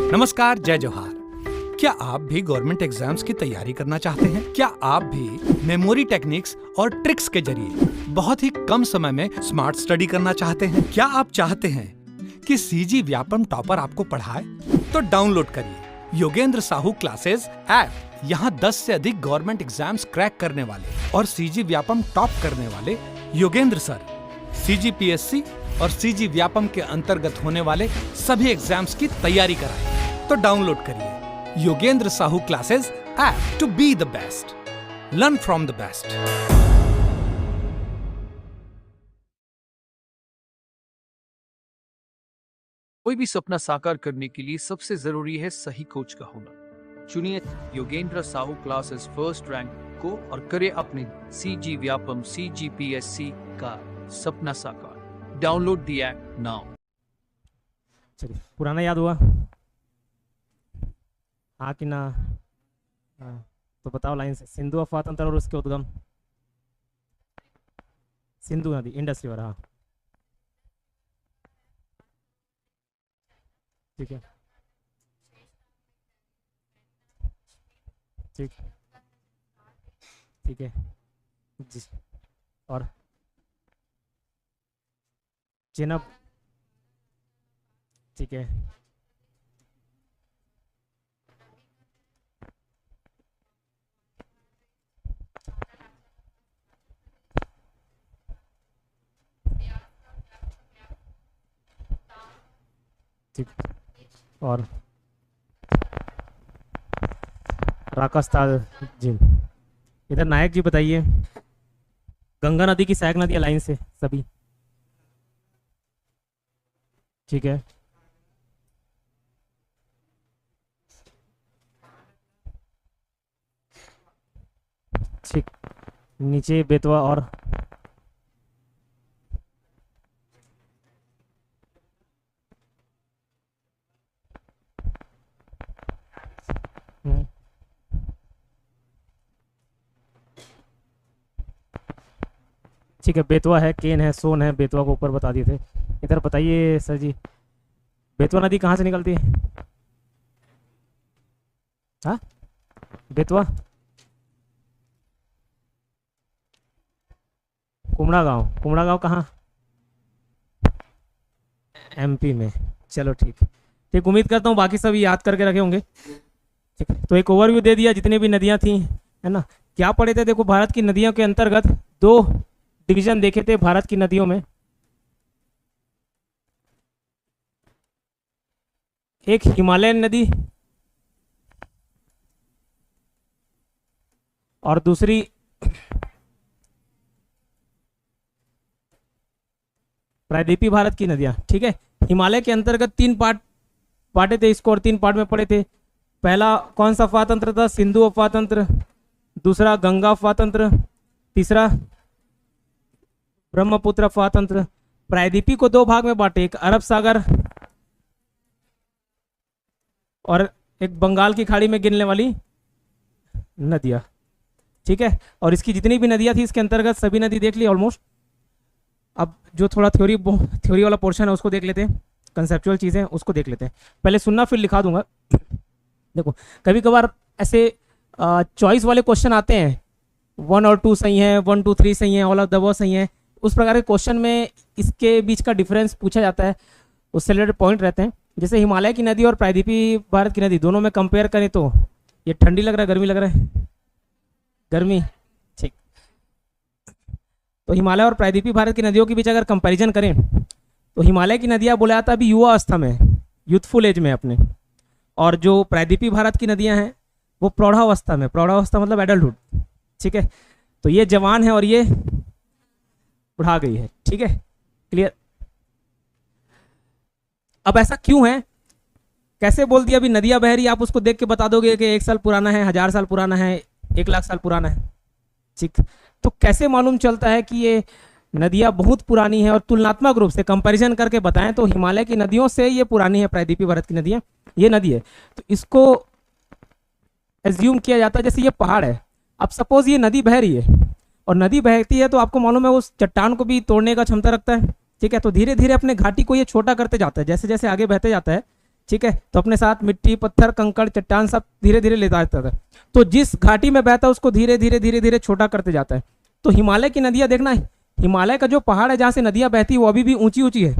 नमस्कार, जय जोहार। क्या आप भी गवर्नमेंट एग्जाम्स की तैयारी करना चाहते हैं? क्या आप भी मेमोरी टेक्निक्स और ट्रिक्स के जरिए बहुत ही कम समय में स्मार्ट स्टडी करना चाहते हैं? क्या आप चाहते हैं कि सीजी व्यापम टॉपर आपको पढ़ाए? तो डाउनलोड करिए योगेंद्र साहू क्लासेस ऐप। यहाँ 10 से अधिक गवर्नमेंट एग्जाम्स क्रैक करने वाले और सीजी व्यापम टॉप करने वाले योगेंद्र सर CGPSC और सीजी व्यापम के अंतर्गत होने वाले सभी एग्जाम्स की तैयारी कराएं। तो डाउनलोड करिए Yogendra Sahu classes app to be the best, learn from the best. कोई भी सपना साकार करने के लिए सबसे जरूरी है सही कोच का होना। चुनिए Yogendra Sahu classes first rank को और करे अपने सीजी व्यापम CGPSC का सपना साकार। Download the app now. चलिए, पुराना याद हुआ? हाँ कि ना? हाँ, तो बताओ लाइन से। सिंधु अफवाह और उसके उद्गम। सिंधु नदी, इंडस रिवर। हाँ ठीक है, ठीक ठीक है जी। और चेनाब, ठीक है, ठीक। और राकास्ताल जी। इधर नायक जी बताइए। गंगा नदी की सहायक नदी लाइन से सभी, ठीक है। ठीक, नीचे बेतवा और ठीक है। बेतवा है, केन है, सोन है। बेतवा को ऊपर बता दिए थे। इधर बताइए सर जी, बेतवा नदी कहाँ से निकलती है? हाँ, बेतवा कुमड़ा गांव। कुमड़ा गांव कहाँ? MP में। चलो ठीक ठीक, उम्मीद करता हूँ बाकी सभी याद करके रखे होंगे। ठीक है, तो एक ओवरव्यू दे दिया जितनी भी नदियाँ थी, है ना। क्या पढ़े थे? देखो, भारत की नदियों के अंतर्गत 2 डिवीजन देखे थे भारत की नदियों में। एक हिमालयन नदी और दूसरी प्रायद्वीपीय भारत की नदियां। ठीक है, हिमालय के अंतर्गत 3 पार्ट बांटे थे इसको और 3 पार्ट में पढ़े थे। पहला कौन सा अफवाह तंत्र था? सिंधु अफवाह तंत्र। दूसरा गंगा अफवाह तंत्र। तीसरा ब्रह्मपुत्र अफवाह तंत्र। प्रायद्वीपीय को 2 भाग में बांटे, एक अरब सागर और एक बंगाल की खाड़ी में गिरने वाली नदियां। ठीक है, और इसकी जितनी भी नदियां थी इसके अंतर्गत सभी नदी देख ली ऑलमोस्ट। अब जो थोड़ा थ्योरी वाला पोर्शन है उसको देख लेते हैं, कंसेप्चुअल चीज़ें उसको देख लेते हैं। पहले सुनना फिर लिखा दूंगा। देखो, कभी कभार ऐसे चॉइस वाले क्वेश्चन आते हैं, 1 और 2 सही है, 1 2 3 सही है, ऑल ऑफ द अबव सही है। उस प्रकार के क्वेश्चन में इसके बीच का डिफरेंस पूछा जाता है, उससे रिलेटेड पॉइंट रहते हैं। जैसे हिमालय की नदी और प्रायद्वीपीय भारत की नदी दोनों में कंपेयर करें तो ये ठंडी लग रहा है, गर्मी लग रहा है? गर्मी। ठीक, तो हिमालय और प्रायद्वीपीय भारत की नदियों के बीच अगर कंपैरिजन करें तो हिमालय की नदियां बोला जाता है अभी युवा अवस्था में, यूथफुल एज में अपने, और जो प्रायद्वीपीय भारत की नदियां हैं वो प्रौढ़ावस्था में। प्रौढ़ावस्था मतलब एडल्टहुड। ठीक है, तो ये जवान है और ये बुढ़ा गई है। ठीक है, क्लियर? अब ऐसा क्यों है? कैसे बोल दिया अभी नदियां बह रही, आप उसको देख के बता दोगे कि 1 साल पुराना है, 1000 साल पुराना है, 1 लाख साल पुराना है। ठीक, तो कैसे मालूम चलता है कि ये नदियां बहुत पुरानी है? और तुलनात्मक रूप से कंपैरिजन करके बताएं तो हिमालय की नदियों से ये पुरानी है प्रायद्वीपीय भारत की नदियां। ये नदी है तो इसको एज्यूम किया जाता है जैसे ये पहाड़ है। अब सपोज ये नदी बह रही है और नदी बहती है तो आपको मालूम है उस चट्टान को भी तोड़ने का क्षमता रखता है। ठीक है, तो धीरे धीरे अपने घाटी को ये छोटा करते जाता है। जैसे जैसे आगे बहते जाता है ठीक है, तो अपने साथ मिट्टी, पत्थर, कंकड़, चट्टान सब धीरे धीरे लेता जाता था। तो जिस घाटी में बहता है उसको धीरे धीरे धीरे धीरे छोटा करते जाता है। तो हिमालय की नदियाँ देखना, हिमालय का जो पहाड़ है जहाँ से नदियाँ बहती है वो अभी भी ऊंची ऊंची है,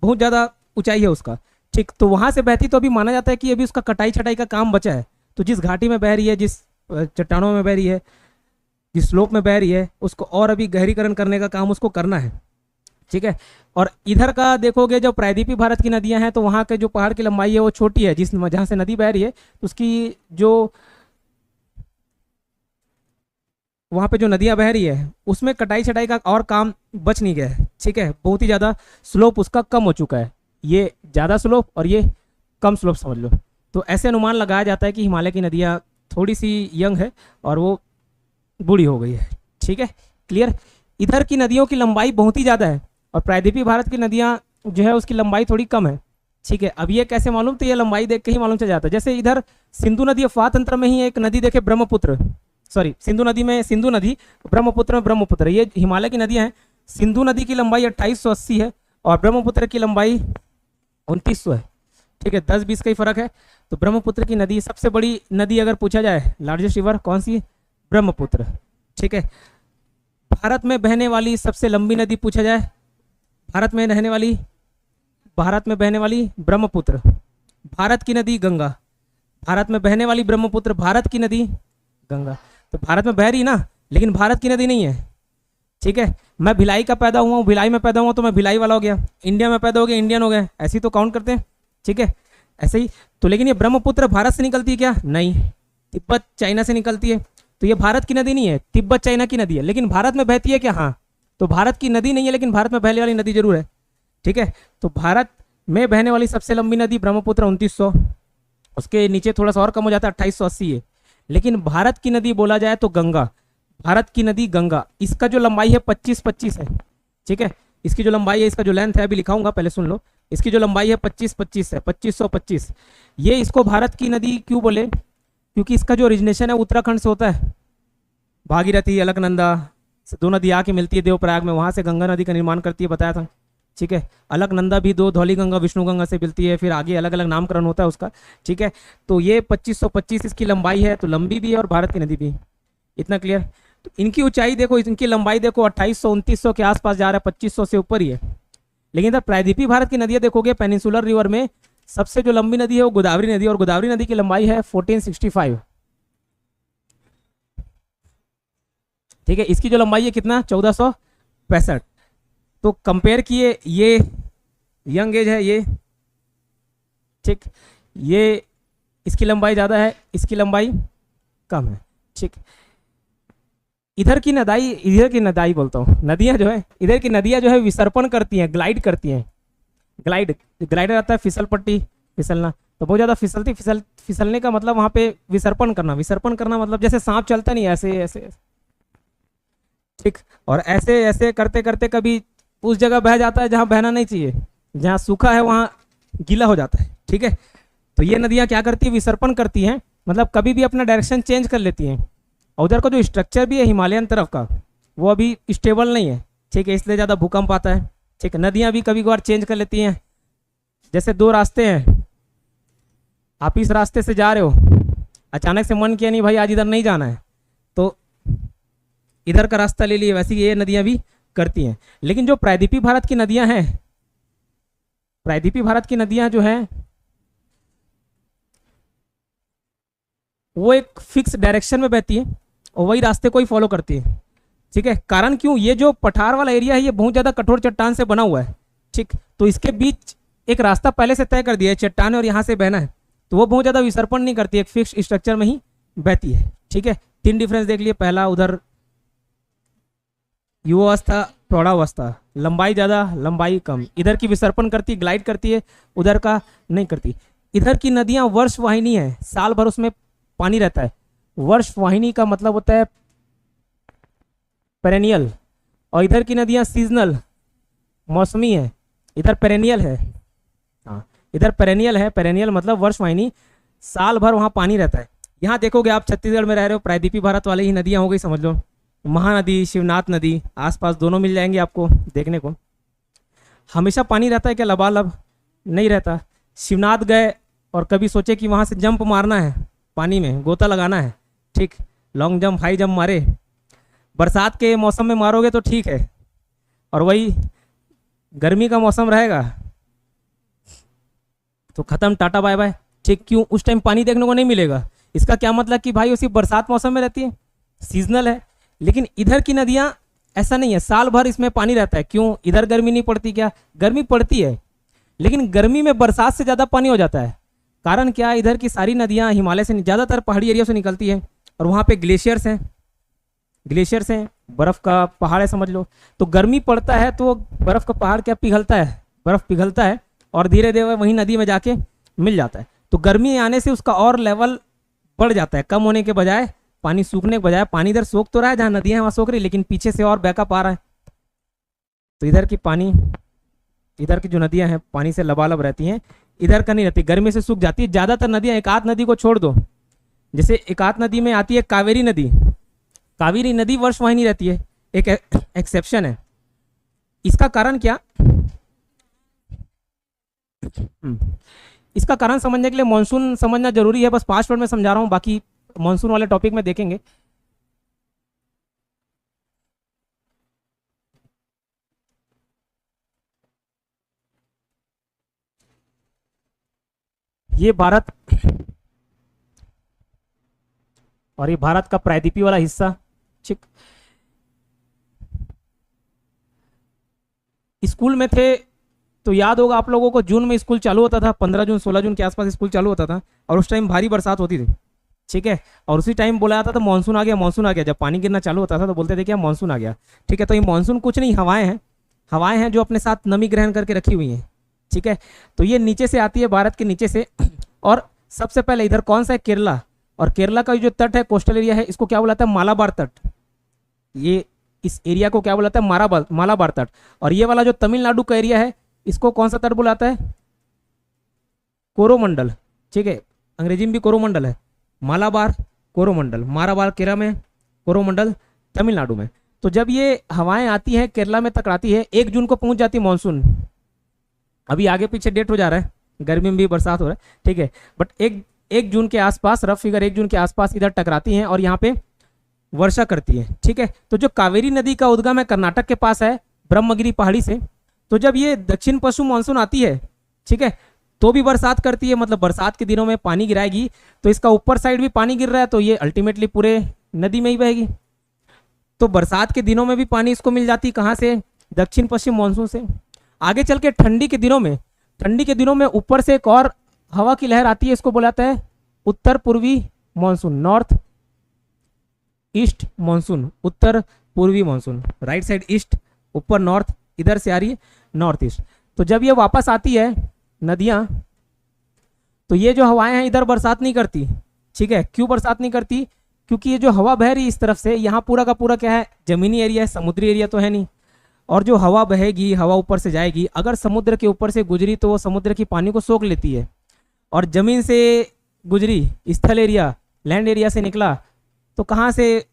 बहुत ज़्यादा ऊंचाई है उसका, ठीक। तो वहाँ से बहती तो अभी माना जाता है कि अभी उसका कटाई छटाई का काम बचा है। तो जिस घाटी में बह रही है, जिस चट्टानों में बह रही है, जिस स्लोप में बह रही है, उसको और अभी गहरीकरण करने का काम उसको करना है, ठीक है। और इधर का देखोगे जो प्रायद्वीपीय भारत की नदियां हैं तो वहाँ के जो पहाड़ की लंबाई है वो छोटी है, जिस जहाँ से नदी बह रही है उसकी जो वहाँ पे जो नदियाँ बह रही है उसमें कटाई छटाई का और काम बच नहीं गया है, ठीक है। बहुत ही ज़्यादा स्लोप उसका कम हो चुका है, ये ज़्यादा स्लोप और ये कम स्लोप समझ लो। तो ऐसे अनुमान लगाया जाता है कि हिमालय की नदियाँ थोड़ी सी यंग है और वो बूढ़ी हो गई है, ठीक है, क्लियर। इधर की नदियों की लंबाई बहुत ही ज़्यादा है और प्रायद्वीपीय भारत की नदियाँ जो है उसकी लंबाई थोड़ी कम है, ठीक है। अब ये कैसे मालूम, तो ये लंबाई देख के ही मालूम चल जाता है। जैसे इधर सिंधु नदी अफवाह तंत्र में ही एक नदी देखे, ब्रह्मपुत्र, सॉरी सिंधु नदी में सिंधु नदी, ब्रह्मपुत्र में ब्रह्मपुत्र, ये हिमालय की नदियाँ हैं। सिंधु नदी की लंबाई 2880 है और ब्रह्मपुत्र की लंबाई 2900 है, ठीक है, 10-20 का ही फर्क है। तो ब्रह्मपुत्र की नदी सबसे बड़ी नदी अगर पूछा जाए, लार्जेस्ट रिवर कौन सी है, ब्रह्मपुत्र, ठीक है। भारत में बहने वाली सबसे लंबी नदी पूछा जाए, भारत में बहने वाली ब्रह्मपुत्र, भारत की नदी गंगा, भारत में बहने वाली ब्रह्मपुत्र, भारत की नदी गंगा। तो भारत में बह रही ना, लेकिन भारत की नदी नहीं है, ठीक है। मैं भिलाई का पैदा हुआ हूँ, भिलाई में पैदा हुआ तो मैं भिलाई वाला हो गया, इंडिया में पैदा हो गया इंडियन हो गया, ऐसे ही तो काउंट करते हैं, ठीक है, ऐसे ही। तो लेकिन ये ब्रह्मपुत्र भारत से निकलती है क्या, नहीं, तिब्बत चाइना से निकलती है। तो ये भारत की नदी नहीं है, तिब्बत चाइना की नदी है, लेकिन भारत में बहती है क्या, हाँ। तो भारत की नदी नहीं है लेकिन भारत में बहने वाली नदी जरूर है, ठीक है। तो भारत में बहने वाली सबसे लंबी नदी ब्रह्मपुत्र 2900, उसके नीचे थोड़ा सा और कम हो जाता है 2880 है। लेकिन भारत की नदी बोला जाए तो गंगा, भारत की नदी गंगा, इसका जो लंबाई है 25-25 है, ठीक है। इसकी जो लंबाई है, इसका जो लेंथ है अभी लिखाऊंगा, पहले सुन लो। इसकी जो लंबाई है 25-25 है, 2525। ये इसको भारत की नदी क्यों बोले, क्योंकि इसका जो ओरिजिनेशन है उत्तराखंड से होता है, भागीरथी, अलकनंदा से दो नदी आके मिलती है देवप्रयाग में, वहाँ से गंगा नदी का निर्माण करती है, बताया था, ठीक है। अलकनंदा भी दो, धौली गंगा, विष्णु गंगा से मिलती है, फिर आगे अलग अलग नामकरण होता है उसका, ठीक है। तो ये 2525 इसकी लंबाई है, तो लंबी भी है और भारत की नदी भी, इतना क्लियर। तो इनकी ऊंचाई देखो, इनकी लंबाई देखो 2800-2900 के आसपास जा रहा है, 2500 से ऊपर ही है। लेकिन इधर प्रायद्वीपीय भारत की नदियाँ देखोगे, पेनिनसुलर रिवर में सबसे जो लंबी नदी है वो गोदावरी नदी, और गोदावरी नदी की लंबाई है 1465, ठीक है। इसकी जो लंबाई है कितना, 1465। तो कंपेयर किए, ये यंग एज है ये, ठीक, ये इसकी लंबाई ज़्यादा है, इसकी लंबाई कम है, ठीक। इधर की नदाई बोलता हूँ, नदियाँ जो है, इधर की नदियाँ जो है विसर्पण करती हैं, ग्लाइड करती हैं। ग्लाइडर आता है फिसल पट्टी, फिसलना, तो बहुत ज़्यादा फिसलने का मतलब वहाँ पे विसर्पण करना मतलब जैसे सांप चलता नहीं, ऐसे ऐसे, ठीक। और ऐसे ऐसे करते करते कभी उस जगह बह जाता है जहाँ बहना नहीं चाहिए, जहाँ सूखा है वहाँ गीला हो जाता है, ठीक है। तो ये नदियाँ क्या करती है, विसर्पण करती हैं, मतलब कभी भी अपना डायरेक्शन चेंज कर लेती हैं। और उधर का जो स्ट्रक्चर भी है हिमालयन तरफ का, वो अभी स्टेबल नहीं है, ठीक है, इसलिए ज़्यादा भूकंप आता है, ठीक है। नदियाँ भी कभी कभार चेंज कर लेती हैं, जैसे दो रास्ते हैं, आप इस रास्ते से जा रहे हो, अचानक से मन किया नहीं भाई आज इधर नहीं जाना है, तो इधर का रास्ता ले लिए, वैसे ये नदियाँ भी करती हैं। लेकिन जो प्रायद्वीपीय भारत की नदियाँ हैं, प्रायद्वीपीय भारत की नदियाँ जो हैं वो एक फिक्स डायरेक्शन में बहती हैं और वही रास्ते को ही फॉलो करती है, ठीक है। कारण क्यों, ये जो पठार वाला एरिया है ये बहुत ज़्यादा कठोर चट्टान से बना हुआ है, ठीक। तो इसके बीच एक रास्ता पहले से तय कर दिया है, चट्टान और यहाँ से बहना है, तो वो बहुत ज़्यादा विसर्पण नहीं करती है, एक फिक्स स्ट्रक्चर में ही बहती है, ठीक है। 3 डिफरेंस देख लिए, पहला उधर युवावस्था प्रौढ़ावस्था, लंबाई ज़्यादा लंबाई कम, इधर की विसर्पण करती, ग्लाइड करती है, उधर का नहीं करती। इधर की नदियाँ वर्षवाहिनी है, साल भर उसमें पानी रहता है। वर्षवाहिनी का मतलब होता है पेरेनियल, और इधर की नदियाँ सीजनल, मौसमी है, इधर पेरेनियल है, हाँ इधर पेरेनियल है, पेरेनियल मतलब वर्षवाहिनी, साल भर वहाँ पानी रहता है। यहाँ देखोगे आप छत्तीसगढ़ में रह रहे हो, प्रायद्वीपीय भारत वाले ही नदियाँ हो गई समझ लो, महानदी, शिवनाथ नदी, आसपास दोनों मिल जाएंगे आपको देखने को। हमेशा पानी रहता है क्या, लबालब नहीं रहता, शिवनाथ गए और कभी सोचे कि वहाँ से जंप मारना है, पानी में गोता लगाना है, ठीक, लॉन्ग जंप हाई जंप मारे, बरसात के मौसम में मारोगे तो ठीक है, और वही गर्मी का मौसम रहेगा तो खत्म, टाटा बाय बाय, ठीक। क्यों? उस टाइम पानी देखने को नहीं मिलेगा। इसका क्या मतलब कि भाई उसी बरसात मौसम में रहती है, सीजनल है। लेकिन इधर की नदियाँ ऐसा नहीं है, साल भर इसमें पानी रहता है। क्यों? इधर गर्मी नहीं पड़ती क्या? गर्मी पड़ती है, लेकिन गर्मी में बरसात से ज़्यादा पानी हो जाता है। कारण क्या? इधर की सारी नदियाँ हिमालय से, ज़्यादातर पहाड़ी एरिया से निकलती है, और वहाँ पे ग्लेशियर्स हैं, ग्लेशियर्स हैं, बर्फ़ का पहाड़ है समझ लो। तो गर्मी पड़ता है तो बर्फ़ का पहाड़ क्या पिघलता है, बर्फ़ पिघलता है और धीरे धीरे वहीं नदी में जाके मिल जाता है। तो गर्मी आने से उसका और लेवल बढ़ जाता है, कम होने के बजाय, पानी सूखने के बजाय। पानी इधर सोख तो रहा है, जहाँ नदियाँ वहाँ सोख रही, लेकिन पीछे से और बैकअप आ रहा है। तो इधर की पानी, इधर की जो नदियाँ हैं पानी से लबालब रहती हैं, इधर का नहीं रहती, गर्मी से सूख जाती है। ज़्यादातर नदियाँ, एक आध नदी को छोड़ दो, जैसे एक आध नदी में आती है कावेरी नदी, कावेरी नदी वर्ष वहीं नहीं रहती है, एक एक्सेप्शन है। इसका कारण क्या? इसका कारण समझने के लिए मानसून समझना जरूरी है। बस 5 मिनट में समझा रहा हूँ, बाकी मानसून वाले टॉपिक में देखेंगे। ये भारत, और ये भारत का प्रायद्वीपीय वाला हिस्सा, ठीक। स्कूल में थे तो याद होगा आप लोगों को, जून में स्कूल चालू होता था, 15 जून 16 जून के आसपास स्कूल चालू होता था, और उस टाइम भारी बरसात होती थी, ठीक है। और उसी टाइम बोला जाता था मानसून आ गया, मानसून आ गया। जब पानी गिरना चालू होता था तो बोलते थे क्या, मानसून आ गया, ठीक है। तो ये मानसून कुछ नहीं, हवाएं हैं, हवाएं हैं जो अपने साथ नमी ग्रहण करके रखी हुई हैं, ठीक है। तो ये नीचे से आती है, भारत के नीचे से, और सबसे पहले इधर कौन सा है? केरला। और केरला का जो तट है, कोस्टल एरिया है, इसको क्या बुलाता है? मालाबार तट। ये इस एरिया को क्या बुलाता है? मालाबार तट। और ये वाला जो तमिलनाडु का एरिया है, इसको कौन सा तट बुलाता है? कोरोमंडल, ठीक है, अंग्रेजी में भी कोरोमंडल है। मालाबार, कोरोमंडल, मालाबार केरला में, कोरोमंडल तमिलनाडु में। तो जब ये हवाएं आती हैं केरला में टकराती है, 1 जून को पहुंच जाती मानसून। अभी आगे पीछे डेट हो जा रहा है, गर्मी में भी बरसात हो रहा है, ठीक है। बट एक जून के आसपास, रफ फिगर 1 जून के आसपास इधर टकराती हैं और यहाँ पे वर्षा करती है, ठीक है। तो जो कावेरी नदी का उद्गम है कर्नाटक के पास है, ब्रह्मगिरी पहाड़ी से। तो जब ये दक्षिण पश्चिम मानसून आती है, ठीक है, तो भी बरसात करती है, मतलब बरसात के दिनों में पानी गिराएगी, तो इसका ऊपर साइड भी पानी गिर रहा है, तो ये अल्टीमेटली पूरे नदी में ही बहेगी। तो बरसात के दिनों में भी पानी इसको मिल जाती, कहाँ से? दक्षिण पश्चिम मानसून से। आगे चल के ठंडी के दिनों में, ठंडी के दिनों में ऊपर से एक और हवा की लहर आती है, इसको बुलाता है उत्तर पूर्वी मानसून, नॉर्थ ईस्ट मानसून, उत्तर पूर्वी मानसून। राइट साइड ईस्ट, ऊपर नॉर्थ, इधर से आ रही है नॉर्थ ईस्ट। तो जब ये वापस आती है नदियां, तो ये जो हवाएं हैं इधर बरसात नहीं करती, ठीक है। क्यों बरसात नहीं करती? क्योंकि ये जो हवा बह रही है इस तरफ से, यहाँ पूरा का पूरा क्या है? जमीनी एरिया है, समुद्री एरिया तो है नहीं। और जो हवा बहेगी, हवा ऊपर से जाएगी, अगर समुद्र के ऊपर से गुजरी तो वो समुद्र की पानी को सोख लेती है, और जमीन से गुजरी, स्थल एरिया, लैंड एरिया से निकला, तो कहाँ से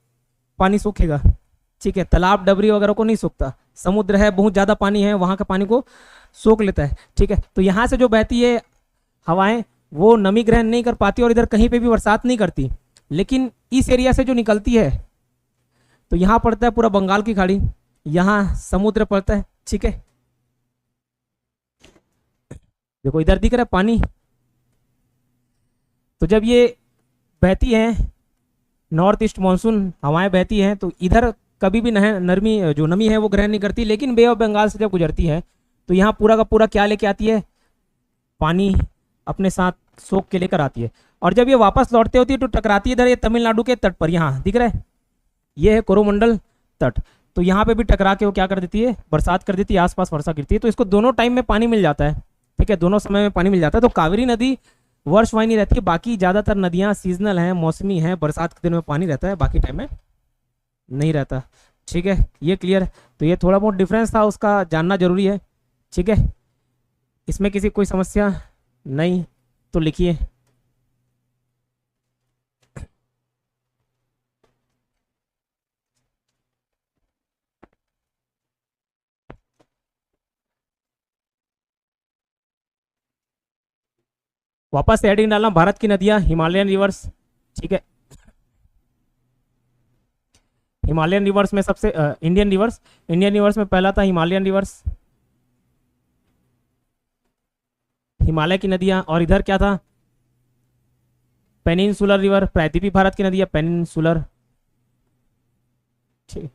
पानी सूखेगा? ठीक है, तालाब डबरी वगैरह को नहीं सूखता, समुद्र है, बहुत ज़्यादा पानी है, वहाँ का पानी को सोख लेता है, ठीक है। तो यहाँ से जो बहती है हवाएं, वो नमी ग्रहण नहीं कर पाती और इधर कहीं पे भी बरसात नहीं करती। लेकिन इस एरिया से जो निकलती है, तो यहाँ पड़ता है पूरा बंगाल की खाड़ी, यहाँ समुद्र पड़ता है, ठीक है। देखो इधर दिख रहा है पानी। तो जब ये बहती है, नॉर्थ ईस्ट मानसून हवाएं बहती हैं, तो इधर कभी भी नरमी जो नमी है वो ग्रहण नहीं करती। लेकिन बे ऑफ बंगाल से जब गुजरती है, तो यहाँ पूरा का पूरा क्या लेके आती है? पानी अपने साथ सोख के लेकर आती है। और जब ये वापस लौटते होती है तो टकराती है इधर ये तमिलनाडु के तट पर, यहाँ दिख रहा है, ये है कोरोमंडल तट। तो यहाँ पे भी टकरा के वो क्या कर देती है? बरसात कर देती है, आसपास वर्षा गिरती है। तो इसको दोनों टाइम में पानी मिल जाता है, ठीक है, दोनों समय में पानी मिल जाता है। तो कावेरी नदी वर्ष वाही नहीं रहती है, बाकी ज़्यादातर नदियाँ सीजनल हैं, मौसमी हैं, बरसात के दिनों में पानी रहता है, बाकी टाइम में नहीं रहता, ठीक है। ये क्लियर? तो ये थोड़ा बहुत डिफरेंस था, उसका जानना जरूरी है, ठीक है। इसमें किसी कोई समस्या नहीं तो लिखिए। वापस से हेडिंग डालना, भारत की नदियां, हिमालयन रिवर्स, ठीक है। हिमालयन रिवर्स में सबसे इंडियन रिवर्स में पहला था हिमालयन रिवर्स, हिमालय की नदियां। और इधर क्या था, पेनिनसुलर रिवर, प्रायद्वीपीय भारत की नदियां, पेनिनसुलर, ठीक।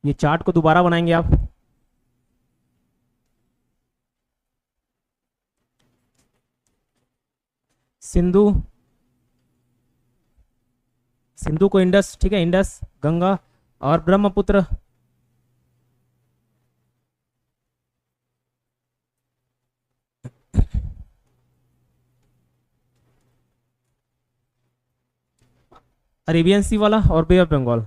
ये चार्ट को दोबारा बनाएंगे आप। सिंधु, सिंधु को इंडस, ठीक है, इंडस, गंगा और ब्रह्मपुत्र। अरेबियन सी वाला और बे ऑफ बंगाल।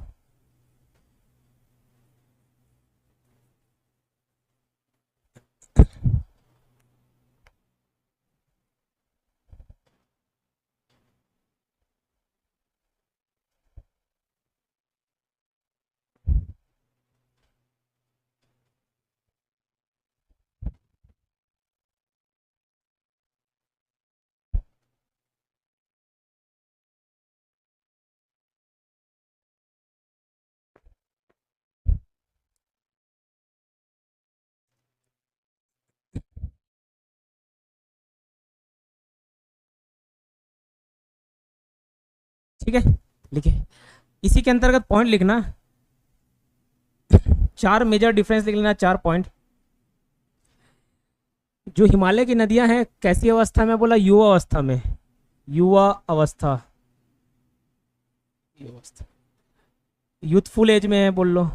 ठीक है, लिखिए। इसी के अंतर्गत पॉइंट लिखना, चार मेजर डिफरेंस लिख लेना, चार पॉइंट। जो हिमालय की नदियां हैं कैसी अवस्था में, बोला युवा अवस्था में, युवा अवस्था, यूथफुल एज में है, बोल लो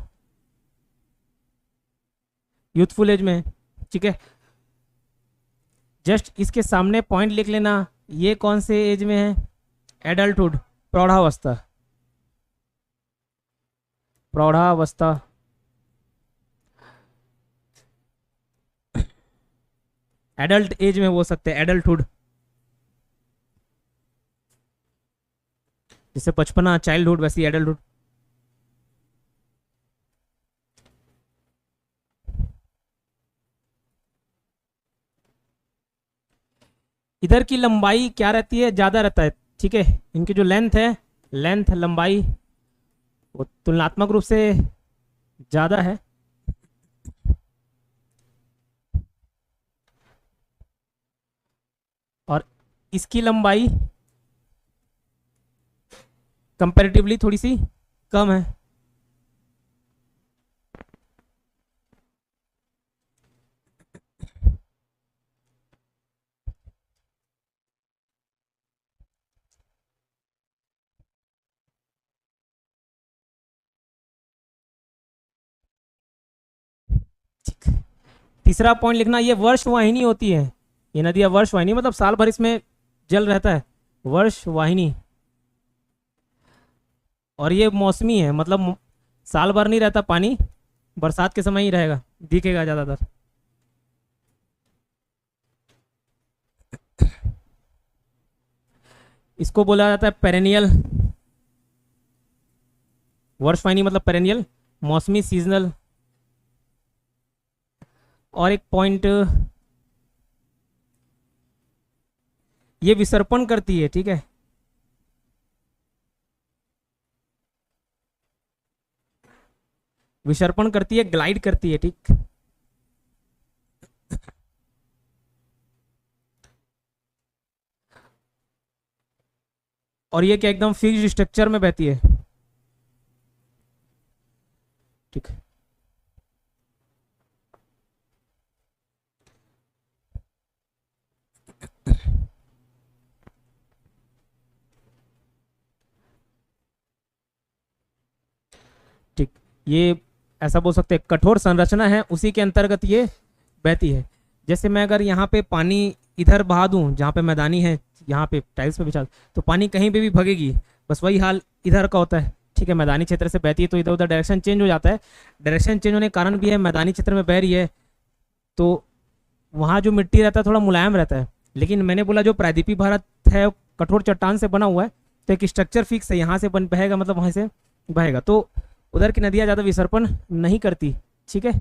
यूथफुल एज में है, ठीक है। जस्ट इसके सामने पॉइंट लिख लेना, ये कौन से एज में है, एडल्टहुड, प्रौढ़ावस्था, प्रौढ़ावस्था। एडल्ट एज में बोल सकते हैं, एडल्टहुड, जैसे बचपना चाइल्डहुड, वैसी एडल्टहुड। इधर की लंबाई क्या रहती है, ज्यादा रहता है, ठीक है। इनकी जो लेंथ है, लेंथ लंबाई, वो तुलनात्मक रूप से ज्यादा है। और इसकी लंबाई कंपैरेटिवली थोड़ी सी कम है। तीसरा पॉइंट लिखना, ये वर्षवाहिनी होती है, ये नदियां वर्षवाहिनी, मतलब साल भर इसमें जल रहता है, वर्षवाहिनी। और ये मौसमी है, मतलब साल भर नहीं रहता पानी, बरसात के समय ही रहेगा, दिखेगा ज्यादातर। इसको बोला जाता है पेरेनियल, वर्षवाहिनी मतलब पेरेनियल, मौसमी, सीजनल। और एक पॉइंट, ये विसर्पण करती है, ठीक है। विसर्पण करती है, ग्लाइड करती है, ठीक। और ये क्या एकदम फिक्स्ड स्ट्रक्चर में बहती है, ठीक। ठीक, ये ऐसा बोल सकते हैं कठोर संरचना है, उसी के अंतर्गत ये बहती है। जैसे मैं अगर यहाँ पे पानी इधर बहा दूं, जहाँ पे मैदानी है, यहाँ पे टाइल्स पे बिछा, तो पानी कहीं पे भी भगेगी, बस वही हाल इधर का होता है, ठीक है। मैदानी क्षेत्र से बहती है तो इधर उधर डायरेक्शन चेंज हो जाता है। डायरेक्शन चेंज होने के कारण भी है, मैदानी क्षेत्र में बह रही है तो वहाँ जो मिट्टी रहता है थोड़ा मुलायम रहता है। लेकिन मैंने बोला जो प्रायद्वीपीय भारत है वो कठोर चट्टान से बना हुआ है, तो एक स्ट्रक्चर फिक्स है, यहाँ से बन बहेगा, मतलब वहाँ से बहेगा, तो उधर की नदियाँ ज़्यादा विसर्पण नहीं करती, ठीक है।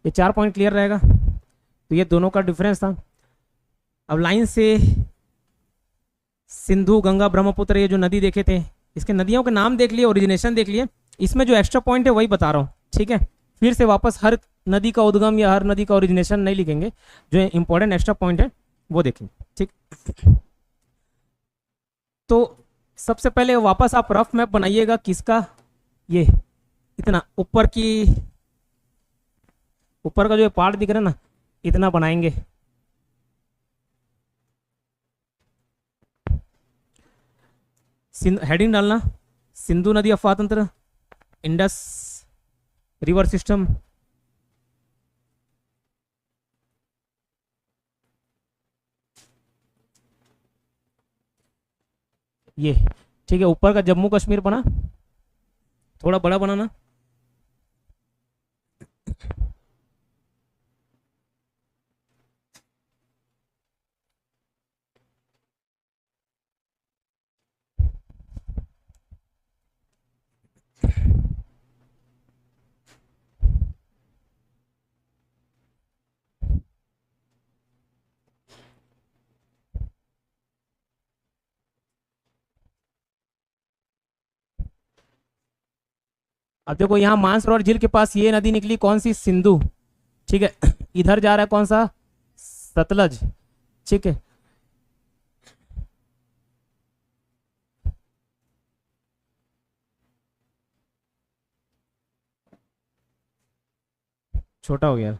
ये चार पॉइंट क्लियर रहेगा। तो ये दोनों का डिफरेंस था। अब लाइन से सिंधु, गंगा, ब्रह्मपुत्र, ये जो नदी देखे थे, इसके नदियों के नाम देख लिए, ओरिजिनेशन देख लिए। इसमें जो एक्स्ट्रा पॉइंट है वही बता रहा हूँ, ठीक है। फिर से वापस हर नदी का उद्गम या हर नदी का ओरिजिनेशन नहीं लिखेंगे, जो इंपॉर्टेंट एक्स्ट्रा पॉइंट है वो देखेंगे, ठीक। तो सबसे पहले वापस आप रफ मैप बनाइएगा, किसका, ये इतना ऊपर का जो पार्ट दिख रहा है ना, इतना बनाएंगे। हेडिंग डालना, सिंधु नदी अफवाह तंत्र, इंडस रिवर सिस्टम, ये ठीक है। ऊपर का जम्मू कश्मीर बना, थोड़ा बड़ा बनाना। अब देखो यहाँ मानसरोवर झील के पास ये नदी निकली, कौन सी, सिंधु, ठीक है। इधर जा रहा है कौन सा, सतलज, ठीक है। छोटा हो गया।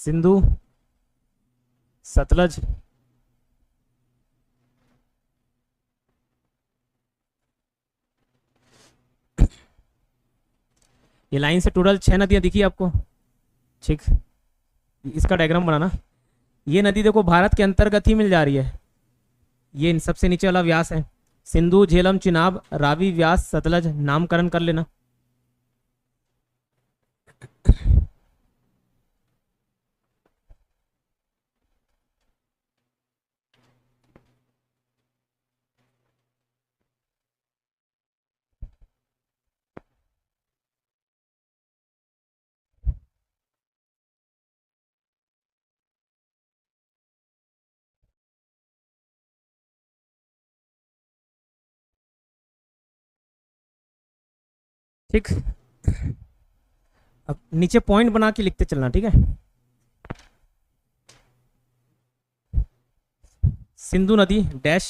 सिंधु, सतलज, ये लाइन से टोटल 6 नदियां दिखी आपको, ठीक। इसका डायग्राम बनाना। ये नदी देखो भारत के अंतर्गत ही मिल जा रही है, ये सबसे नीचे वाला व्यास है। सिंधु, झेलम, चिनाब, रावी, व्यास, सतलज, नामकरण कर लेना। ठीक, अब नीचे पॉइंट बना के लिखते चलना, ठीक है। सिंधु नदी डैश,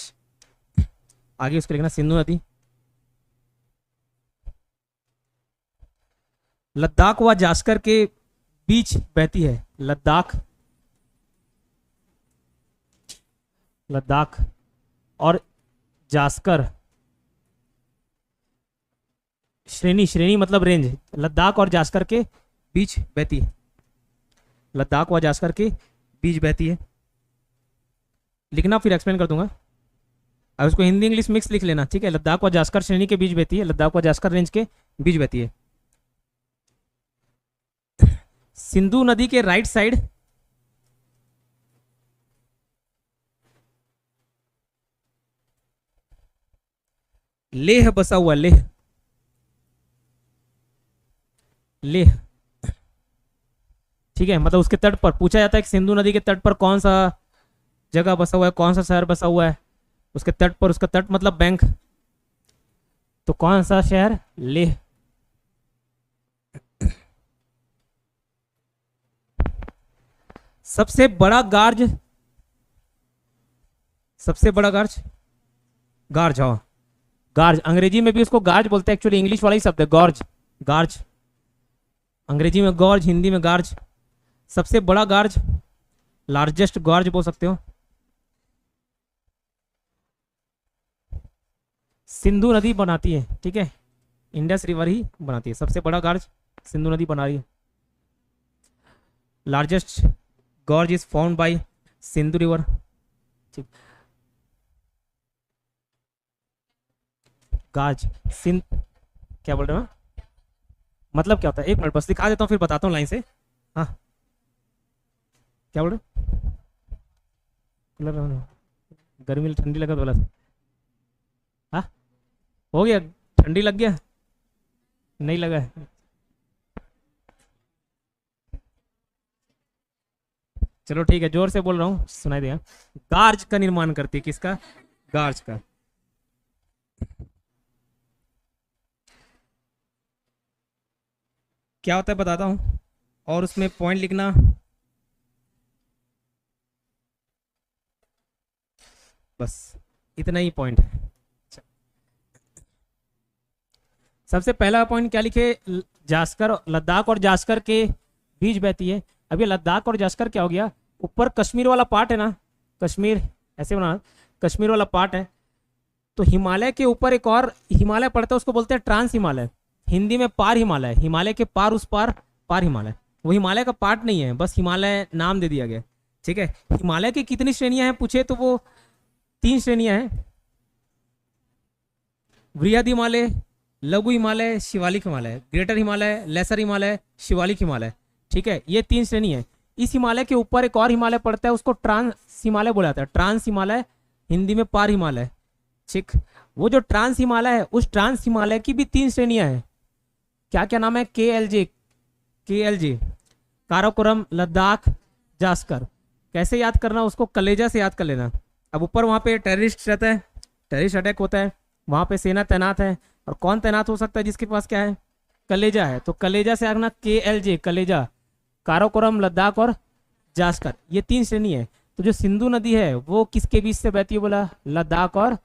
आगे उसको लिखना सिंधु नदी लद्दाख व जास्कर के बीच बहती है। लद्दाख और जास्कर, श्रेणी मतलब रेंज, लद्दाख और जास्कर के बीच बहती है। लद्दाख व जास्कर के बीच बहती है लिखना, फिर एक्सप्लेन कर दूंगा। अब उसको हिंदी इंग्लिश मिक्स लिख लेना, ठीक है। लद्दाख व जास्कर श्रेणी के बीच बहती है, लद्दाख व जास्कर रेंज के बीच बहती है। सिंधु नदी के राइट साइड लेह बसा हुआ, लेह, ठीक है। मतलब उसके तट पर पूछा जाता है कि सिंधु नदी के तट पर कौन सा जगह बसा हुआ है, कौन सा शहर बसा हुआ है उसके तट पर। उसका तट मतलब बैंक, तो कौन सा शहर, लेह। सबसे बड़ा गार्ज, गार्ज, हाँ गार्ज, अंग्रेजी में भी उसको गार्ज बोलते हैं, एक्चुअली इंग्लिश वाला ही शब्द है गार्ज। अंग्रेजी में गॉर्ज, हिंदी में गार्ज। सबसे बड़ा गार्ज, लार्जेस्ट गॉर्ज बोल सकते हो। सिंधु नदी बनाती है, ठीक है, इंडस रिवर ही बनाती है। सबसे बड़ा गार्ज सिंधु नदी बना रही है। Largest gorge is found by Sindhu river, ठीक। गार्ज क्या बोल रहे हो, मतलब क्या होता है, एक मिनट बस दिखा देता हूँ फिर बताता हूँ लाइन से। हाँ क्या बोल रहे, कूलर गर्मी ठंडी लगा तो बोला। हाँ हो गया? ठंडी लग गया? नहीं लगा है? चलो ठीक है, जोर से बोल रहा हूँ, सुनाई देगा। गार्ज का निर्माण करती है, किसका? गार्ज का। क्या होता है बताता हूँ, और उसमें पॉइंट लिखना। बस इतना ही पॉइंट है। सबसे पहला पॉइंट क्या लिखे? जास्कर, लद्दाख और जास्कर के बीच बहती है। अब ये लद्दाख और जास्कर क्या हो गया? ऊपर कश्मीर वाला पार्ट है ना, कश्मीर ऐसे बना, कश्मीर वाला पार्ट है, तो हिमालय के ऊपर एक और हिमालय पड़ता है, उसको बोलते हैं ट्रांस हिमालय, हिंदी में पार हिमालय। हिमालय के पार, उस पार, पार हिमालय। वो हिमालय का पार्ट नहीं है, बस हिमालय नाम दे दिया गया, ठीक है। हिमालय की कितनी श्रेणियां हैं पूछे तो वो 3 श्रेणियां हैं, वृहद हिमालय, लघु हिमालय, शिवालिक हिमालय। ग्रेटर हिमालय, लेसर हिमालय, शिवालिक हिमालय, ठीक है, ये 3 श्रेणी है। इस हिमालय के ऊपर एक और हिमालय पड़ता है, उसको ट्रांस हिमालय बोला जाता है। ट्रांस हिमालय, हिंदी में पार हिमालय, ठीक। वो जो ट्रांस हिमालय है, उस ट्रांस हिमालय की भी 3 श्रेणियां हैं। क्या क्या नाम है? KLJ, काराकोरम, लद्दाख, जास्कर। कैसे याद करना उसको? कलेजा से याद कर लेना। अब ऊपर वहां पे टेररिस्ट रहता है, टेररिस्ट अटैक होता है, वहां पे सेना तैनात है, और कौन तैनात हो सकता है? जिसके पास क्या है? कलेजा है। तो कलेजा से आना KLJ, कलेजा, काराकोरम, लद्दाख और जास्कर, ये 3 श्रेणी है। तो जो सिंधु नदी है वो किसके बीच से बहती है? बोला लद्दाख और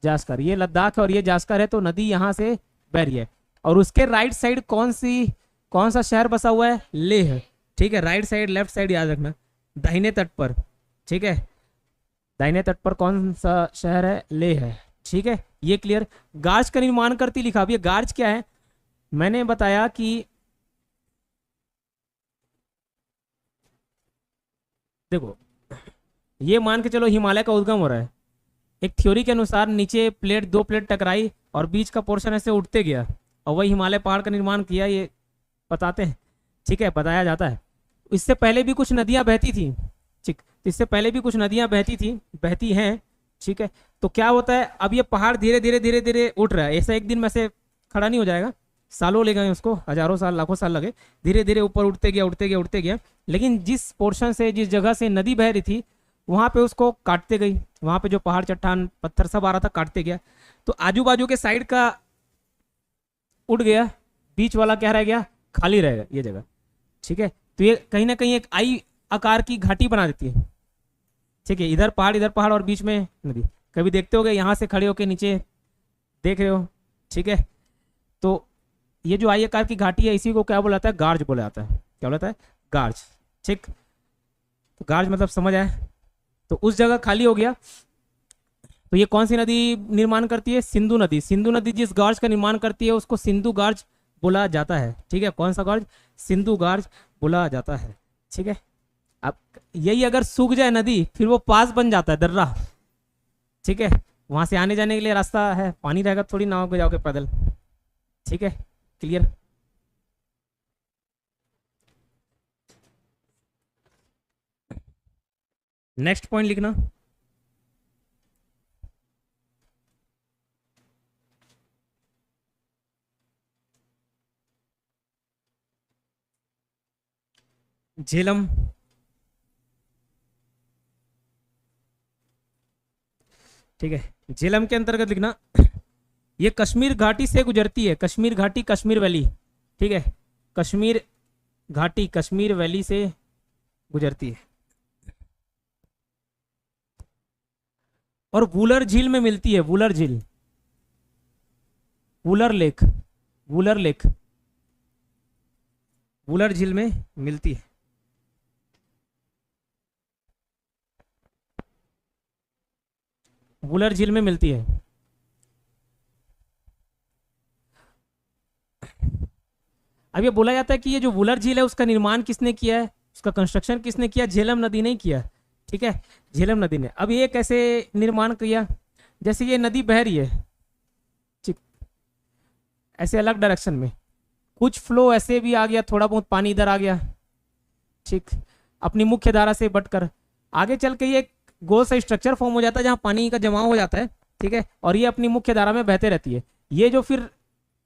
जास्कर। ये लद्दाख और ये जास्कर है, तो नदी यहाँ से बह रही है। और उसके राइट साइड कौन सा शहर बसा हुआ है? लेह, ठीक है। राइट साइड, लेफ्ट साइड याद रखना, दाहिने तट पर, ठीक है। दाहिने तट पर कौन सा शहर है? लेह है, ठीक है। ये क्लियर। गार्ज का निर्माण करती लिखा। अब ये गार्ज क्या है? मैंने बताया कि देखो, ये मान के चलो हिमालय का उद्गम हो रहा है। एक थ्योरी के अनुसार नीचे प्लेट, 2 प्लेट टकराई और बीच का पोर्शन ऐसे उठते गया, और वही हिमालय पहाड़ का निर्माण किया, ये बताते हैं, ठीक है, बताया जाता है। इससे पहले भी कुछ नदियां बहती थी, ठीक। इससे पहले भी कुछ नदियां बहती हैं, ठीक है। तो क्या होता है, अब ये पहाड़ धीरे धीरे उठ रहा है। ऐसा एक दिन में से खड़ा नहीं हो जाएगा, सालों ले गए उसको, हजारों साल, लाखों साल लगे। धीरे धीरे ऊपर उठते गया। लेकिन जिस पोर्शन से, जिस जगह से नदी बह रही थी, वहां पे उसको काटते गई। वहां पे जो पहाड़, चट्टान, पत्थर सब आ रहा था, काटते गया। तो आजू बाजू के साइड का उड़ गया, बीच वाला क्या रह गया? खाली रहेगा ये जगह, ठीक है। तो ये कहीं ना कहीं एक आई आकार की घाटी बना देती है, ठीक है। इधर पहाड़ और बीच में नदी। कभी देखते होगे यहाँ से खड़े होके नीचे देख रहे हो, ठीक है। तो ये जो आई आकार की घाटी है, इसी को क्या बोला जाता है? गार्ज बोला जाता है। क्या बोला जाता है? गार्ज, ठीक। तो गार्ज मतलब समझ आया। तो उस जगह खाली हो गया। तो ये कौन सी नदी निर्माण करती है? सिंधु नदी। सिंधु नदी जिस गार्ज का निर्माण करती है उसको सिंधु गार्ज बोला जाता है, ठीक है। कौन सा गार्ज? सिंधु गार्ज बोला जाता है, ठीक है। अब यही अगर सूख जाए नदी, फिर वो पास बन जाता है, दर्रा, ठीक है। वहां से आने जाने के लिए रास्ता है, पानी रहेगा थोड़ी नाव पे जाओगे पैदल, ठीक है। क्लियर। नेक्स्ट पॉइंट लिखना, झेलम, ठीक है। झेलम के अंतर्गत लिखना, ये कश्मीर घाटी से गुजरती है। कश्मीर घाटी, कश्मीर वैली, ठीक है। कश्मीर घाटी कश्मीर वैली से गुजरती है, और वूलर झील में मिलती है। वूलर झील, वूलर लेक, वूलर झील में मिलती है। वूलर झील में मिलती है। अब ये बोला जाता है कि ये जो वूलर झील है उसका निर्माण किसने किया है, उसका कंस्ट्रक्शन किसने किया? झेलम नदी ने किया, ठीक है। झेलम नदी ने। अब ये कैसे निर्माण किया? जैसे ये नदी बह रही है, ठीक, ऐसे अलग डायरेक्शन में, कुछ फ्लो ऐसे भी आ गया, थोड़ा बहुत पानी इधर आ गया, ठीक, अपनी मुख्य धारा से बटकर आगे चल के ये गोल सा स्ट्रक्चर फॉर्म हो जाता है जहाँ पानी का जमाव हो जाता है, ठीक है। और ये अपनी मुख्य धारा में बहते रहती है। ये जो फिर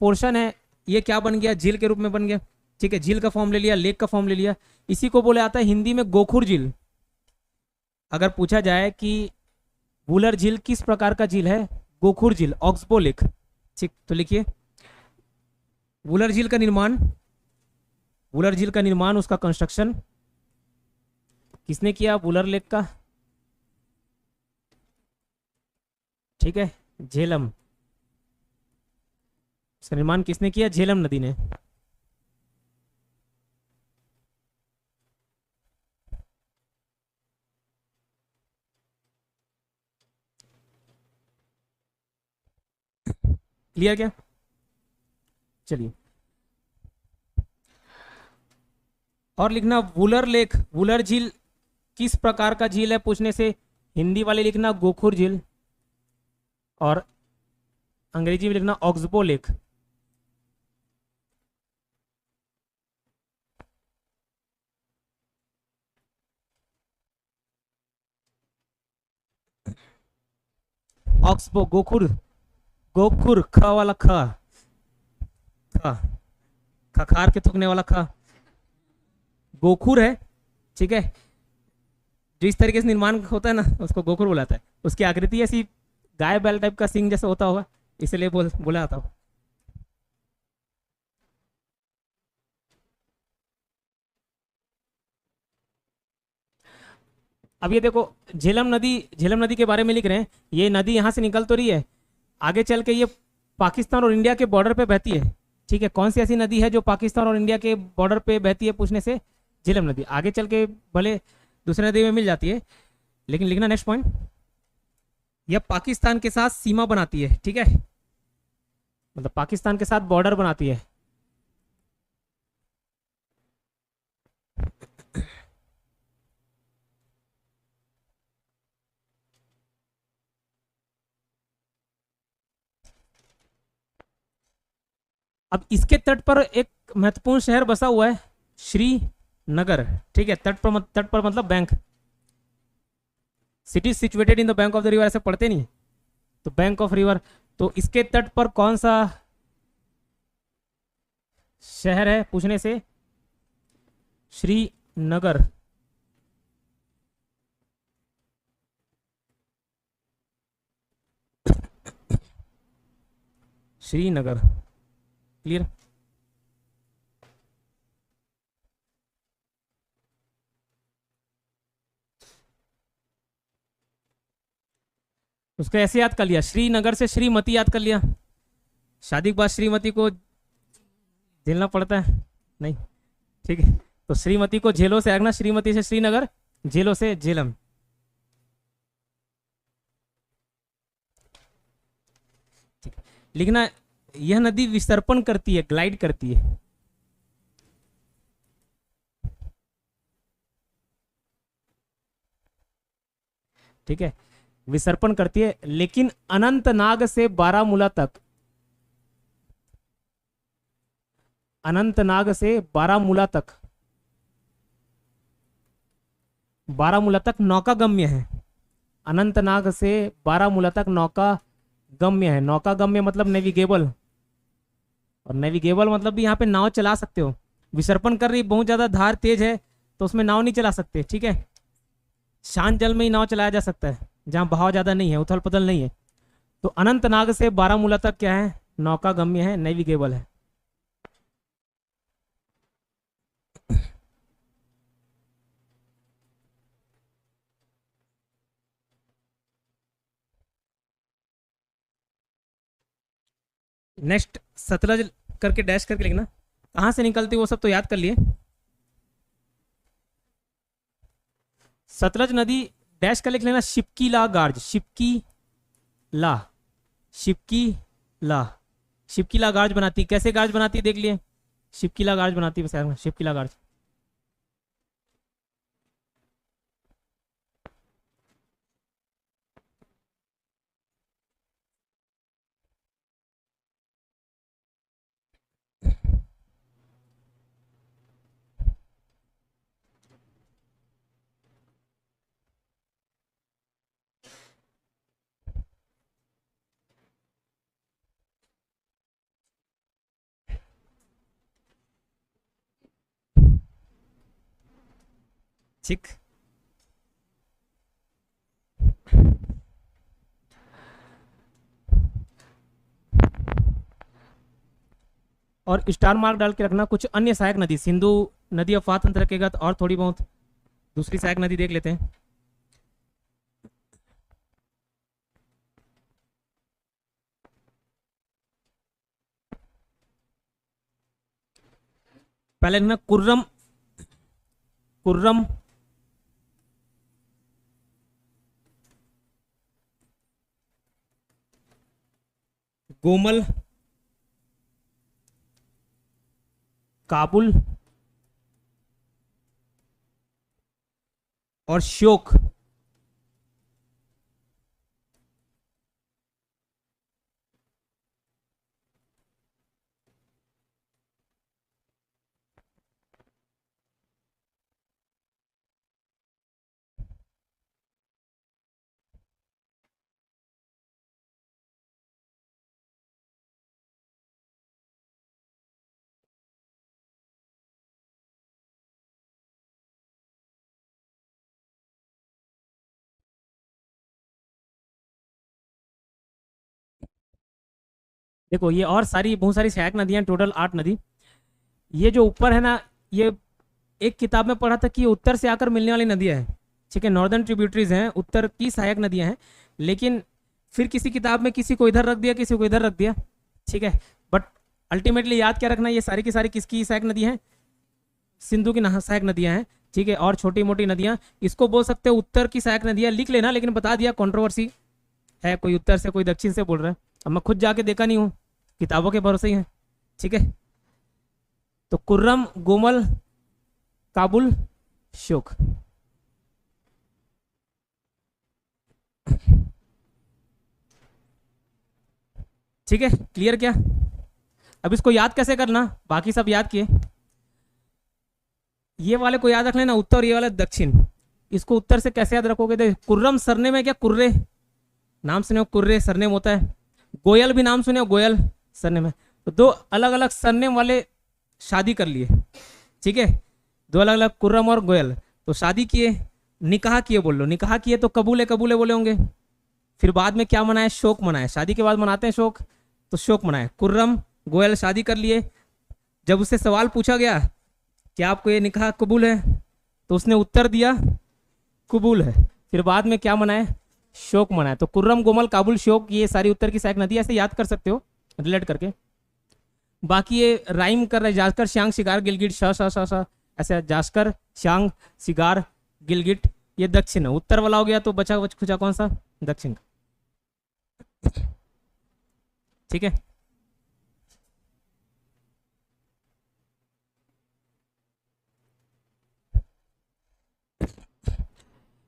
पोर्शन है ये क्या बन गया, झील के रूप में बन गया। ठीक है, झील का फॉर्म ले लिया, लेक का फॉर्म ले लिया। इसी को बोला जाता है हिंदी में गोखुर झील। अगर पूछा जाए कि वुलर झील किस प्रकार का झील है, गोखुर झील, ऑक्सबो लेक। ठीक, तो लिखिए वुलर झील का निर्माण, वुलर झील का निर्माण, उसका कंस्ट्रक्शन किसने किया, वुलर लेक का। ठीक है, झेलम, इसका निर्माण किसने किया, झेलम नदी ने। क्लियर क्या? चलिए, और लिखना वुलर लेक, वुलर झील किस प्रकार का झील है पूछने से हिंदी वाले लिखना गोखुर झील, और अंग्रेजी में लिखना ऑक्सबो लेक। ऑक्सबो, गोखुर, गोखुर, ख वाला ख, ख, खखार के थूकने वाला ख, गोखुर है। ठीक है, जो इस तरीके से निर्माण होता है ना उसको गोखुर बुलाता है। उसकी आकृति ऐसी गाय बैल टाइप का सिंह जैसा होता होगा, इसलिए बोला जाता हो। अब ये देखो झेलम नदी, झेलम नदी के बारे में लिख रहे हैं। ये नदी यहाँ से निकल तो रही है, आगे चल के ये पाकिस्तान और इंडिया के बॉर्डर पे बहती है। ठीक है, कौन सी ऐसी नदी है जो पाकिस्तान और इंडिया के बॉर्डर पे बहती है पूछने से झेलम नदी। आगे चल के भले दूसरी नदी में मिल जाती है, लेकिन लिखना नेक्स्ट पॉइंट, यह पाकिस्तान के साथ सीमा बनाती है। ठीक है, मतलब पाकिस्तान के साथ बॉर्डर बनाती है। अब इसके तट पर एक महत्वपूर्ण शहर बसा हुआ है, श्रीनगर। ठीक है, तट पर मतलब bank, city situated in the bank of the river, ऐसे पढ़ते नहीं, तो बैंक ऑफ रिवर। तो इसके तट पर कौन सा शहर है पूछने से श्रीनगर। श्रीनगर, क्लियर। उसको ऐसे याद कर लिया, श्रीनगर से श्रीमती याद कर लिया। शादी के बाद श्रीमती को झेलना पड़ता है नहीं, ठीक है, तो श्रीमती को झेलो से आगना, श्रीमती से श्रीनगर, झेलो से झेलम। ठीक, लिखना यह नदी विसर्पण करती है, ग्लाइड करती है। ठीक है, विसर्पण करती है, लेकिन अनंतनाग से बारामूला तक, अनंतनाग से बारामूला तक, बारामूला तक नौका गम्य है। अनंतनाग से बारामूला तक नौका गम्य है। नौका गम्य मतलब नेविगेबल, और नेविगेबल मतलब भी यहाँ पे नाव चला सकते हो। विसर्पण कर रही, बहुत ज्यादा धार तेज है तो उसमें नाव नहीं चला सकते। ठीक है, शांत जल में ही नाव चलाया जा सकता है, जहाँ बहाव ज्यादा नहीं है, उथल पुथल नहीं है। तो अनंतनाग से बारामूला तक क्या है, नौका गम्य है, नेविगेबल है। नेक्स्ट सतलज करके डैश करके लिखना, कहाँ से निकलती वो सब तो याद कर लिए। सतलज नदी डैश कर लिख लेना, शिपकीला गार्ज, शिपकीला, शिपकीला, शिपकीला गार्ज बनाती। कैसे गार्ज बनाती देख लिए, शिपकीला गार्ज बनाती, बस शिपकीला गार्ज। ठीक। और स्टार मार्क डाल के रखना। कुछ अन्य सहायक नदी, सिंधु नदी अफवाह तंत्र के गत और थोड़ी बहुत दूसरी सहायक नदी देख लेते हैं। पहले लिखना कुर्रम, कुर्रम, गोमल, काबुल और श्योक। देखो ये और सारी बहुत सारी सहायक नदियां, टोटल 8 नदी। ये जो ऊपर है ना, ये एक किताब में पढ़ा था कि ये उत्तर से आकर मिलने वाली नदियां हैं। ठीक है, नॉर्दर्न ट्रिब्यूटरीज हैं, उत्तर की सहायक नदियां हैं। लेकिन फिर किसी किताब में किसी को इधर रख दिया, किसी को इधर रख दिया। ठीक है, बट अल्टीमेटली याद क्या रखना, ये सारी की सारी किसकी सहायक नदी हैं? सिंधु की सहायक नदियां हैं। ठीक है, और छोटी मोटी नदियां, इसको बोल सकते हो उत्तर की सहायक नदियां। लिख लेना, लेकिन बता दिया कंट्रोवर्सी है, कोई उत्तर से कोई दक्षिण से बोल रहा है। अब मैं खुद जाके देखा नहीं हूँ, किताबों के भरोसे ही है। ठीक है, तो कुर्रम, गोमल, काबुल, श्योक। ठीक है, क्लियर क्या? अब इसको याद कैसे करना, बाकी सब याद किए, ये वाले को याद रख लेना उत्तर और ये वाला दक्षिण। इसको उत्तर से कैसे याद रखोगे? देख, कुर्रम सरनेम है क्या? कुर्रे नाम सुने हो, कुर्रे सरनेम होता है। गोयल भी नाम सुने हो, गोयल सरनेम है। तो दो अलग अलग सरनेम वाले शादी कर लिए। ठीक है, दो अलग अलग, कुर्रम और गोयल, तो शादी किए, निकाह किए। बोल लो निकाह किए तो कबूले कबूले बोले होंगे। फिर बाद में क्या मनाए? शोक मनाए। शादी के बाद मनाते हैं शोक, तो शोक मनाए। कुर्रम गोयल शादी कर लिए। जब उससे सवाल पूछा गया कि आपको ये निकाह कबूल है, तो उसने उत्तर दिया कबूल है। फिर बाद में क्या मनाए? शोक मनाए। तो कुर्रम, गोमल, काबुल, शोक, ये सारी उत्तर की सहायक नदी, ऐसे याद कर सकते हो रिलेट करके। बाकी ये राइम कर रहे, जास्कर, श्यांग, शिगार, गिलगिट, श श श श, ऐसे जास्कर, श्यांग, शिगार, गिलगिट, ये दक्षिण है। उत्तर वाला हो गया तो बचा खुचा कौन सा? दक्षिण। ठीक है,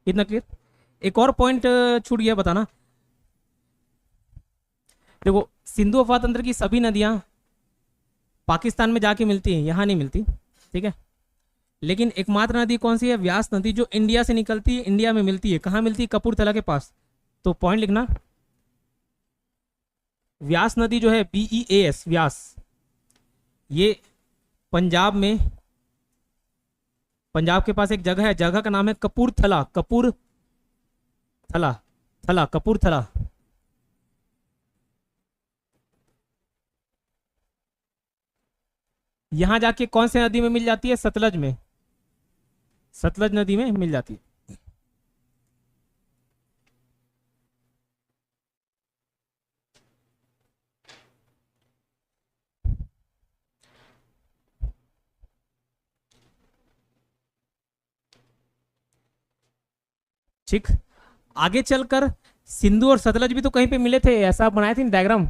इतना क्लियर? एक और पॉइंट छूट गया बताना। देखो, सिंधु अफवाह तंत्र की सभी नदियां पाकिस्तान में जाके मिलती हैं, यहां नहीं मिलती। ठीक है, लेकिन एकमात्र नदी कौन सी है? व्यास नदी, जो इंडिया से निकलती है, इंडिया में मिलती है। कहाँ मिलती है? कपूरथला के पास। तो पॉइंट लिखना, व्यास नदी जो है, BEAS, व्यास, ये पंजाब में, पंजाब के पास एक जगह है, जगह का नाम है कपूरथला। कपूरथला, थला, कपूरथला। यहां जाके कौन से नदी में मिल जाती है? सतलज में, सतलज नदी में मिल जाती है। ठीक, आगे चलकर सिंधु और सतलज भी तो कहीं पे मिले थे, ऐसा बनाए थे डायग्राम।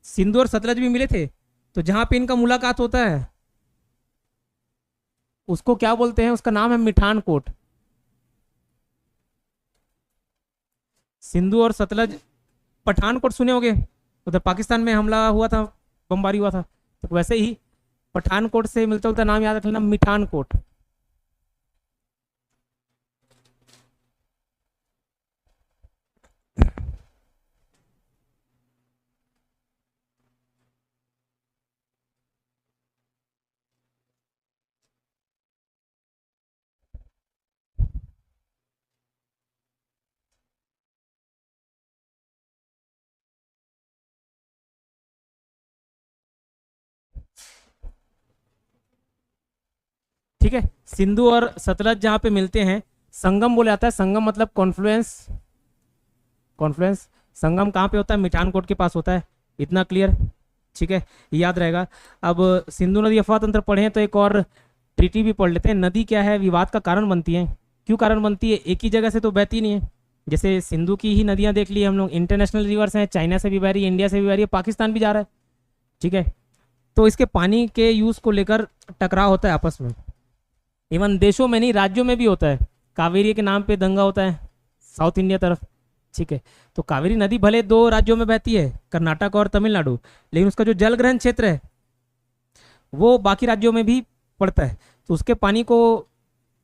सिंधु और सतलज भी मिले थे, तो जहां पे इनका मुलाकात होता है उसको क्या बोलते हैं? उसका नाम है मिठान कोट। सिंधु और सतलज, पठानकोट सुने होगे, उधर पाकिस्तान में हमला हुआ था, बमबारी हुआ था, तो वैसे ही पठानकोट से मिलता जुलता नाम याद रख लेना, मिठान कोट। ठीक है। सिंधु और सतलज जहाँ पे मिलते हैं संगम बोला जाता है। संगम मतलब कॉन्फ्लुएंस, कॉन्फ्लुएंस। संगम कहाँ पे होता है? मिठानकोट के पास होता है। इतना क्लियर, ठीक है, याद रहेगा। अब सिंधु नदी अफवाह तंत्र पढ़े हैं तो एक और ट्रीटी भी पढ़ लेते हैं। नदी क्या है? विवाद का कारण बनती है। क्यों कारण बनती है? एक ही जगह से तो बहती नहीं है। जैसे सिंधु की ही नदियां देख ली हम लोग, इंटरनेशनल रिवर्स हैं, चाइना से भी बह रही है, इंडिया से भी बह रही है, पाकिस्तान भी जा रहा है, ठीक है। तो इसके पानी के यूज को लेकर टकराव होता है आपस में। इवन देशों में नहीं, राज्यों में भी होता है। कावेरी के नाम पे दंगा होता है साउथ इंडिया तरफ, ठीक है। तो कावेरी नदी भले 2 राज्यों में बहती है, कर्नाटक और तमिलनाडु, लेकिन उसका जो जल ग्रहण क्षेत्र है वो बाकी राज्यों में भी पड़ता है। तो उसके पानी को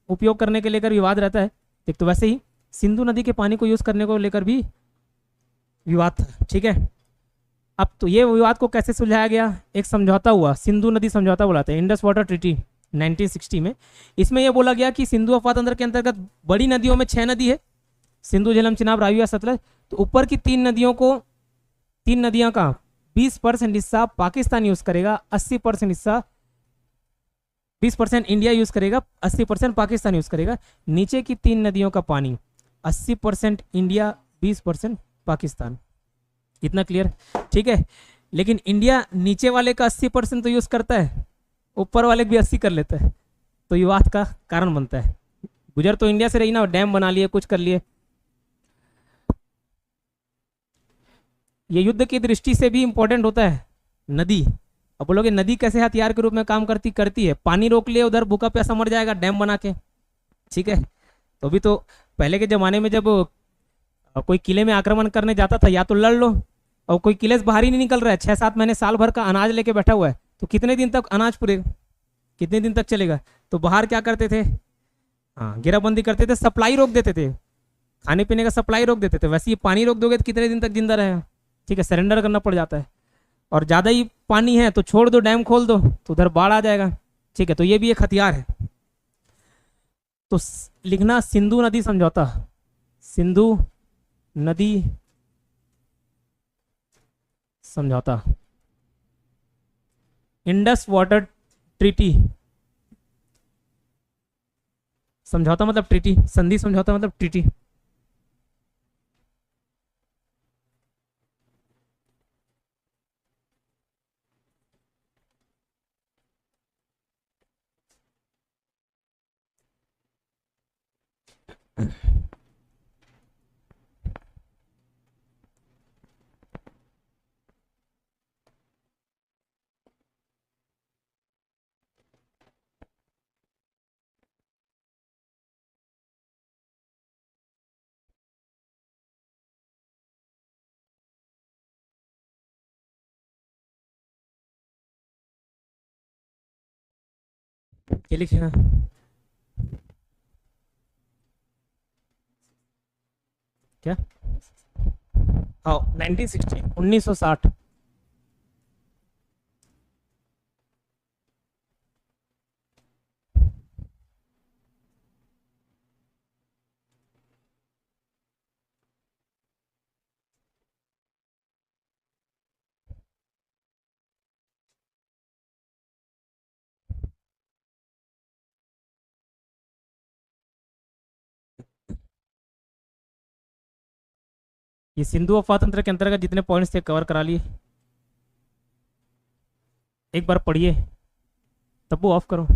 उपयोग करने के लेकर विवाद रहता है। एक तो वैसे ही सिंधु नदी के पानी को यूज करने को लेकर भी विवाद था, ठीक है। अब तो ये विवाद को कैसे सुलझाया गया? एक समझौता हुआ, सिंधु नदी समझौता बुलाते हैं, इंडस वाटर ट्रीटी 1960 में। इसमें यह बोला गया कि सिंधु अफवाह तंत्र के अंतर्गत बड़ी नदियों में 6 नदी है, सिंधु, झेलम, चिनाब, रावी या सतलज। तो ऊपर की 3 नदियों का 20% हिस्सा पाकिस्तान यूज करेगा, 80% हिस्सा, 20% इंडिया यूज करेगा, 80% पाकिस्तान यूज करेगा। नीचे की 3 नदियों का पानी 80% इंडिया, 20% पाकिस्तान। इतना क्लियर, ठीक है। लेकिन इंडिया नीचे वाले का 80% तो यूज करता है, ऊपर वाले भी 80 कर लेता है, तो विवाद का कारण बनता है। गुजर तो इंडिया से रही ना, डैम बना लिए, कुछ कर लिए। ये युद्ध की दृष्टि से भी इंपॉर्टेंट होता है नदी। अब बोलोगे नदी कैसे हथियार के रूप में काम करती है? पानी रोक लिए, उधर भूखा प्यासा मर जाएगा डैम बना के, ठीक है। तो अभी तो पहले के जमाने में जब कोई किले में आक्रमण करने जाता था, या तो लड़ लो, और कोई किले से बाहर ही नहीं निकल रहा है, 6-7 महीने साल भर का अनाज लेके बैठा हुआ है, तो कितने दिन तक अनाज पूरे, कितने दिन तक चलेगा? तो बाहर क्या करते थे? हाँ, घेराबंदी करते थे, सप्लाई रोक देते थे, खाने पीने का सप्लाई रोक देते थे। वैसे ही पानी रोक दोगे तो कितने दिन तक जिंदा रहेगा? ठीक है, सरेंडर करना पड़ जाता है। और ज़्यादा ही पानी है तो छोड़ दो, डैम खोल दो, तो उधर बाढ़ आ जाएगा, ठीक है। तो ये भी एक हथियार है। तो लिखना सिंधु नदी समझौता, सिंधु नदी समझौता, इंडस वाटर ट्रीटी। समझौता मतलब ट्रीटी, संधि समझौता मतलब ट्रीटी। ये लिखना क्या? हाँ, 1960, 1960। ये सिंधु अफवाह तंत्र के अंतर्गत जितने पॉइंट्स थे कवर करा लिए। एक बार पढ़िए, तब्बू ऑफ करो।